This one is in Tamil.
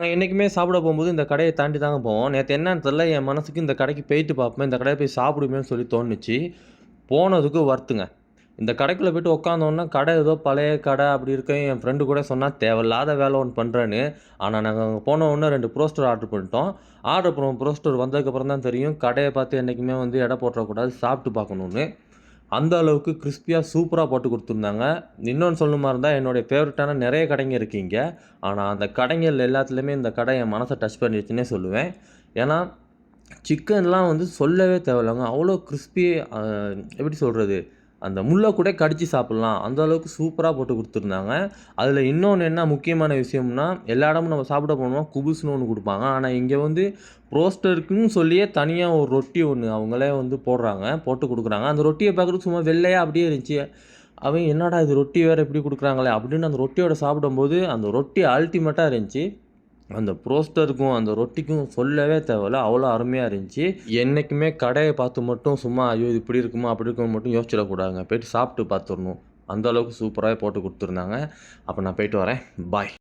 நான் என்னைக்குமே சாப்பிட போம்போது இந்த கடைய தாண்டி தாங்க போவோம். நேத்து என்னன்னு தெரியல, என் மனசுக்கு இந்த கடைக்கு போயிட்டு பார்ப்போமே, இந்த கடையில போய் சாப்பிடுவோமேன்னு சொல்லி தோணுச்சு. போனதுக்கு வொர்த்துங்க. இந்த கடைக்குள்ள போயிட்டு உட்காந்தோன்னே, கடை ஏதோ பழைய கடை அப்படி இருக்கு. என் ஃப்ரெண்டு கூட சொன்னா, தேவையில்லாத வேலை ஒண்ணு பண்றேன்னு. ஆனா, நாங்க அங்க போன உடனே 2 ப்ரோஸ்டர் ஆர்டர் பண்ணிட்டோம். ஆர்டர் பண்ண ப்ரோஸ்டர் வந்ததுக்கப்புறம் தான் தெரியும், கடைய பார்த்து என்னைக்குமே வந்து எடை போட்டுறக்கூடாது, சாப்பிட்டு பார்க்கணும்னு. அந்த அளவுக்கு கிரிஸ்பியா சூப்பரா போட்டு குடுத்துருந்தாங்க. இன்னொன்னு சொல்லணுமா இருந்தா, என்னுடைய ஃபேவரைட்டான நெறைய கடைங்க இருக்கு இங்க. ஆனா, அந்த கடைகள் எல்லாத்துலயுமே இந்த கடை என் மனச டச் பண்ணிருச்சுன்னே சொல்லுவேன். ஏன்னா, சிக்கன்லாம் வந்து சொல்லவே தேவையில்லங்க. அவ்வளோ கிரிஸ்பி அ எப்படி சொல்றது? அந்த முள்ள கூட கடிச்சு சாப்பிடலாம். அந்த அளவுக்கு சூப்பரா போட்டு குடுத்துருந்தாங்க. அதில இன்னொன்னு என்ன முக்கியமான விஷயம்னா, எல்லா இடமும் நம்ம சாப்பிட போனோம்னா குபுஸ்ன்னு ஒண்ணு குடுப்பாங்க. ஆனா, இங்க வந்து ரோஸ்டருக்குன்னு சொல்லியே தனியா ஒரு ரொட்டி ஒண்ணு அவங்களே வந்து போடுறாங்க. போட்டு குடுக்குறாங்க. அந்த ரொட்டிய பார்க்குறதுக்கு சும்மா வெள்ளையா அப்படியே இருந்துச்சு. அவன் என்னடா இது ரொட்டி வேற இப்படி குடுக்குறாங்களே! அப்படின்னு அந்த ரொட்டியோட சாப்பிடும்போது, அந்த ரொட்டி அல்டிமேட்டா இருந்துச்சு. அந்த ரோஸ்டருக்கும், அந்த ரொட்டிக்கும் சொல்லவே தேவையில்ல. அவ்வளோ அருமையா இருந்துச்சு. என்னைக்குமே கடைய பார்த்து மட்டும் சும்மா, ஐயோ! இது இப்படி இருக்குமா? அப்படி இருக்குமான்னு மட்டும் யோசிச்சிடக்கூடாதுங்க. போயிட்டு சாப்பிட்டு பார்த்துரணும். அந்த அளவுக்கு சூப்பராவே போட்டு குடுத்துருந்தாங்க. அப்ப நான் போயிட்டு வரேன். பாய்.